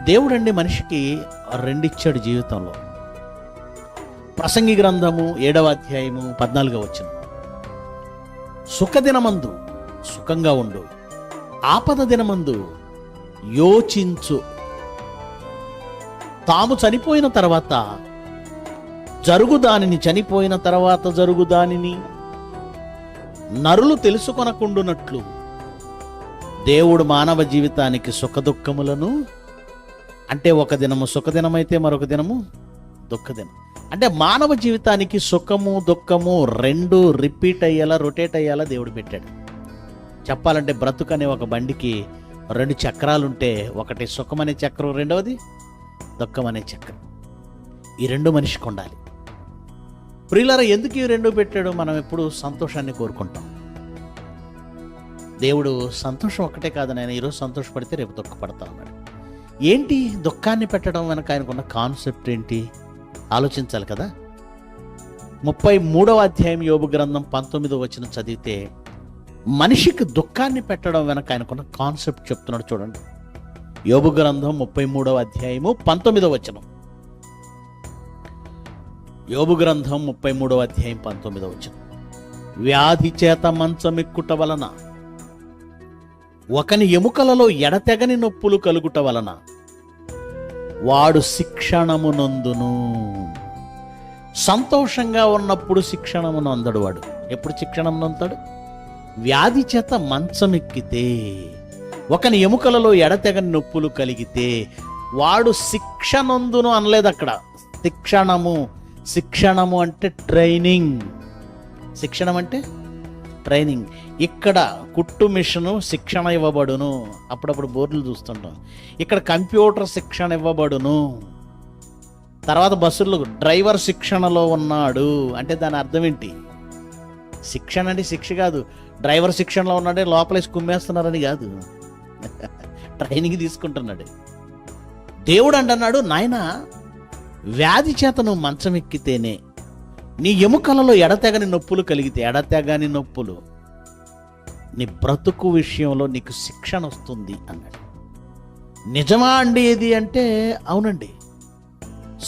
దేవుడండి మనిషికి రెండిచ్చాడు జీవితంలో. ప్రసంగి గ్రంథము 7వ అధ్యాయము 14వ వచనం, సుఖదినమందు సుఖంగా ఉండు, ఆపద దినమందు యోచించు. తాము చనిపోయిన తర్వాత జరుగుదానిని, చనిపోయిన తర్వాత జరుగుదానిని నరులు తెలుసుకొనకుండునట్లు దేవుడు మానవ జీవితానికి సుఖదుఖములను, అంటే ఒక దినము సుఖదినమైతే మరొక దినము దుఃఖదినం, అంటే మానవ జీవితానికి సుఖము దుఃఖము రెండు రిపీట్ అయ్యేలా, రొటేట్ అయ్యేలా దేవుడు పెట్టాడు. చెప్పాలంటే బ్రతుకు అనే ఒక బండికి 2 చక్రాలుంటే, ఒకటి సుఖమనే చక్రం, రెండవది దుఃఖం అనే చక్రం. ఈ 2 మనిషికి ఉండాలి. ప్రియులారా, ఎందుకు ఈ 2 పెట్టాడు? మనం ఎప్పుడు సంతోషాన్ని కోరుకుంటాం. దేవుడు సంతోషం ఒక్కటే కాదు నాయన, ఈరోజు సంతోషపడితే రేపు దుఃఖపడతా ఉన్నాడు. ఏంటి దుఃఖాన్ని పెట్టడం వెనక ఆయనకున్న కాన్సెప్ట్ ఏంటి ఆలోచించాలి కదా. 33వ అధ్యాయం యోబు గ్రంథం 19వ వచనం చదివితే మనిషికి దుఃఖాన్ని పెట్టడం వెనక ఆయనకున్న కాన్సెప్ట్ చెప్తున్నాడు. చూడండి, యోబు గ్రంథం 33వ అధ్యాయము 19వ వచనం. యోబు గ్రంథం 33వ అధ్యాయం 19వ వచనం. వ్యాధి చేత మంచమెక్కుట వలన, ఒకని ఎముకలలో ఎడతెగని నొప్పులు కలుగుట వలన వాడు శిక్షణము నొందును. సంతోషంగా ఉన్నప్పుడు శిక్షణము నొందడు వాడు. ఎప్పుడు శిక్షణము నొందుతాడు? వ్యాధి చేత మంచమెక్కితే, ఒకని ఎముకలలో ఎడతెగని నొప్పులు కలిగితే వాడు శిక్ష నొందును అనలేదు అక్కడ. శిక్షణము అంటే ట్రైనింగ్. శిక్షణం అంటే ట్రైనింగ్. ఇక్కడ కుట్టు మిషను శిక్షణ ఇవ్వబడును. అప్పుడప్పుడు బోర్డులు చూస్తుంటాం. ఇక్కడ కంప్యూటర్ శిక్షణ ఇవ్వబడును. తర్వాత బస్సుల్లో డ్రైవర్ శిక్షణలో ఉన్నాడు అంటే దాని అర్థం ఏంటి? శిక్షణ అంటే శిక్ష కాదు. డ్రైవర్ శిక్షణలో ఉన్నాడే లోపలేసి కుమ్మేస్తున్నారని కాదు, ట్రైనింగ్ తీసుకుంటున్నాడు. దేవుడు అంటున్నాడు, నాయన వ్యాధి చేత నువ్వు మంచం ఎక్కితేనే, నీ ఎముకలలో ఎడతెగని నొప్పులు కలిగితే, ఎడతెగని నొప్పులు, నీ బ్రతుకు విషయంలో నీకు శిక్షణ వస్తుంది అన్నాడు. నిజమా అండి ఇది అంటే అవునండి.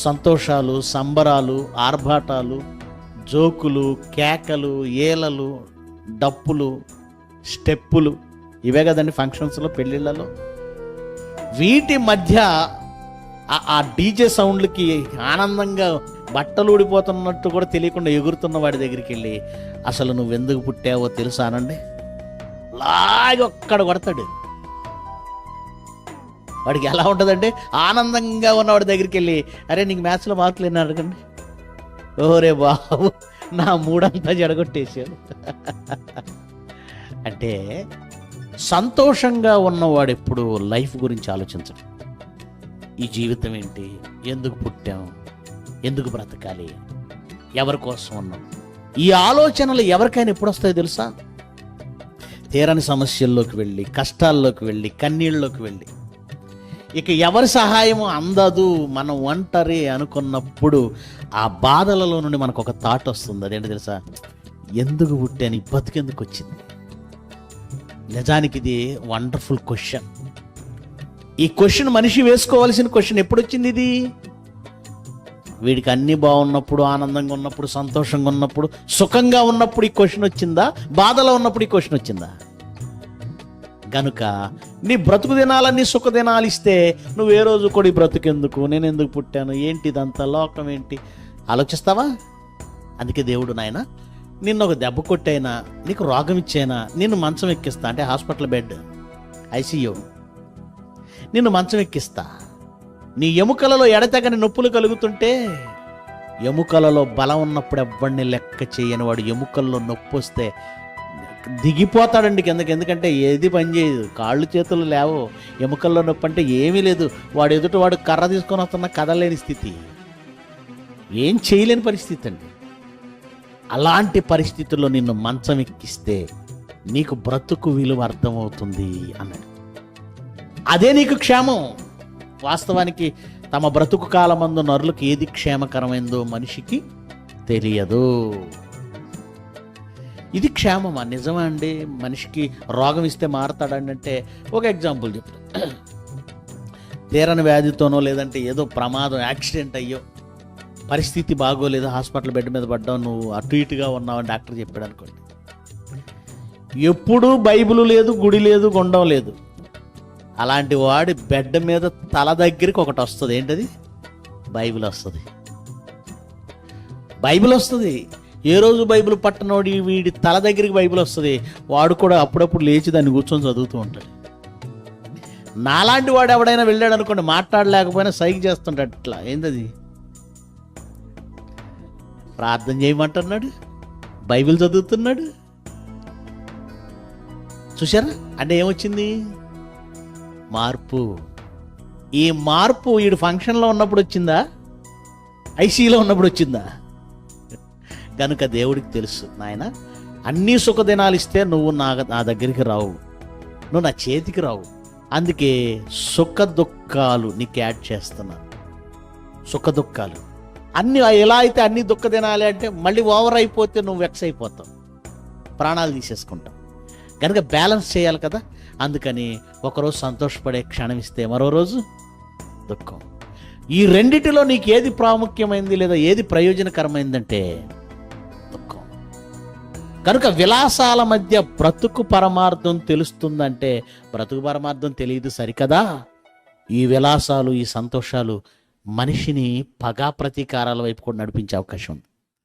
సంతోషాలు, సంబరాలు, ఆర్భాటాలు, జోకులు, కేకలు, ఏలలు, డప్పులు, స్టెప్పులు, ఇవే కదండి ఫంక్షన్స్లో, పెళ్ళిళ్ళలో. వీటి మధ్య ఆ డీజే సౌండ్లకి ఆనందంగా బట్టలు ఊడిపోతున్నట్టు కూడా తెలియకుండా ఎగురుతున్న వాడి దగ్గరికి వెళ్ళి, అసలు నువ్వెందుకు పుట్టావో తెలుసా అనండి, లాగి ఒక్కడ కొడతాడు. వాడికి ఎలా ఉంటుందంటే, ఆనందంగా ఉన్నవాడి దగ్గరికి వెళ్ళి, అరే నీకు మ్యాథ్స్లో మార్కులు ఎన్ని అడగండి, ఓరే బాబు నా మూడంతా జడగొట్టేసావు. అంటే సంతోషంగా ఉన్నవాడు ఎప్పుడు లైఫ్ గురించి ఆలోచించడు. ఈ జీవితం ఏంటి, ఎందుకు పుట్టాం, ఎందుకు బ్రతకాలి, ఎవరి కోసం ఉన్నాం, ఈ ఆలోచనలు ఎవరికైనా ఎప్పుడు వస్తాయో తెలుసా? తీరని సమస్యల్లోకి వెళ్ళి, కష్టాల్లోకి వెళ్ళి, కన్నీళ్ళలోకి వెళ్ళి, ఇక ఎవరి సహాయము అందదు, మనం ఒంటరి అనుకున్నప్పుడు ఆ బాధలలో నుండి మనకు ఒక థాట్ వస్తుంది. అదేంటి తెలుసా? ఎందుకు పుట్టాను, ఈ బతుకెందుకు వచ్చింది? నిజానికి ఇది వండర్ఫుల్ క్వశ్చన్. ఈ క్వశ్చన్ మనిషి వేసుకోవాల్సిన క్వశ్చన్. ఎప్పుడు వచ్చింది ఇది? వీడికి అన్నీ బాగున్నప్పుడు, ఆనందంగా ఉన్నప్పుడు, సంతోషంగా ఉన్నప్పుడు, సుఖంగా ఉన్నప్పుడు ఈ క్వశ్చన్ వచ్చిందా? బాధలో ఉన్నప్పుడు ఈ క్వశ్చన్ వచ్చిందా? గనుక నీ బ్రతుకు దినాలన్నీ సుఖ దినాలు ఇస్తే నువ్వు ఏ రోజు కూడా ఈ బ్రతుకెందుకు, నేను ఎందుకు పుట్టాను, ఏంటి ఇదంతా, లోకం ఏంటి ఆలోచిస్తావా? అందుకే దేవుడు, నాయన నిన్ను ఒక దెబ్బ కొట్టైనా, నీకు రోగం ఇచ్చైనా, నిన్ను మంచం ఎక్కిస్తా, అంటే హాస్పిటల్ బెడ్, ఐసీయూ, నిన్ను మంచం ఎక్కిస్తా. నీ ఎముకలలో ఎడతెగని నొప్పులు కలుగుతుంటే, ఎముకలలో బలం ఉన్నప్పుడు ఎవ్వడిని లెక్క చేయని వాడు ఎముకల్లో నొప్పి వస్తే దిగిపోతాడండి కిందకి. ఎందుకంటే ఏది పని చేయదు, కాళ్ళు చేతులు లేవు, ఎముకల్లో నొప్పి అంటే ఏమీ లేదు. వాడు ఎదుట వాడు కర్ర తీసుకొని వస్తున్న కదలేని స్థితి, ఏం చేయలేని పరిస్థితి అండి. అలాంటి పరిస్థితుల్లో నిన్ను మంచం ఎక్కిస్తే నీకు బ్రతుకు విలువ అర్థమవుతుంది అన్నాడు. అదే నీకు క్షేమం. వాస్తవానికి తమ బ్రతుకు కాలమందు నరులకు ఏది క్షేమకరమైందో మనిషికి తెలియదు. ఇది క్షేమమా? నిజమా అండి? మనిషికి రోగం ఇస్తే మారతాడండి అంటే ఒక ఎగ్జాంపుల్ చెప్తాను. తీరని వ్యాధితోనో లేదంటే ఏదో ప్రమాదం యాక్సిడెంట్ అయ్యో పరిస్థితి బాగోలేదు హాస్పిటల్ బెడ్ మీద పడ్డావు, నువ్వు అటు ఇటుగా ఉన్నావని డాక్టర్ చెప్పాడు అనుకోండి, ఎప్పుడూ బైబిల్ లేదు, గుడి లేదు, గుండం లేదు, అలాంటి వాడి బెడ్ మీద తల దగ్గరికి ఒకటి వస్తుంది. ఏంటది? బైబిల్ వస్తుంది. బైబిల్ వస్తుంది. ఏ రోజు బైబిల్ పట్టనోడి వీడి తల దగ్గరికి బైబిల్ వస్తుంది. వాడు కూడా అప్పుడప్పుడు లేచి దాన్ని కూర్చొని చదువుతూ ఉంటాడు. నాలాంటి వాడు ఎవడైనా వెళ్ళాడు అనుకోండి, మాట్లాడలేకపోయినా సైగ చేస్తుంటాడు. ఇట్లా ఏందది? ప్రార్థన చేయమంటున్నాడు, బైబిల్ చదువుతున్నాడు. చూసారా? అంటే ఏమొచ్చింది? మార్పు. ఈ మార్పు వీడు ఫంక్షన్లో ఉన్నప్పుడు వచ్చిందా, ఐసీలో ఉన్నప్పుడు వచ్చిందా? కనుక దేవుడికి తెలుసు, నాయన అన్ని సుఖదినాలు ఇస్తే నువ్వు నా దగ్గరికి రావు, నువ్వు నా చేతికి రావు. అందుకే సుఖ దుఃఖాలు నీకు యాడ్ చేస్తున్నాను. సుఖ దుఃఖాలు అన్ని ఎలా అయితే అన్ని దుఃఖ దినాలే అంటే మళ్ళీ ఓవర్ అయిపోతే నువ్వు వెక్స్ అయిపోతావు, ప్రాణాలు తీసేసుకుంటావు. కనుక బ్యాలెన్స్ చేయాలి కదా. అందుకని ఒకరోజు సంతోషపడే క్షణం ఇస్తే మరో రోజు దుఃఖం. ఈ రెండిటిలో నీకు ఏది ప్రాముఖ్యమైంది లేదా ఏది ప్రయోజనకరమైందంటే దుఃఖం. కనుక విలాసాల మధ్య బ్రతుకు పరమార్థం తెలుస్తుందంటే బ్రతుకు పరమార్థం తెలియదు సరికదా. ఈ విలాసాలు, ఈ సంతోషాలు మనిషిని పగా ప్రతీకారాల వైపు కూడా నడిపించే అవకాశం ఉంది.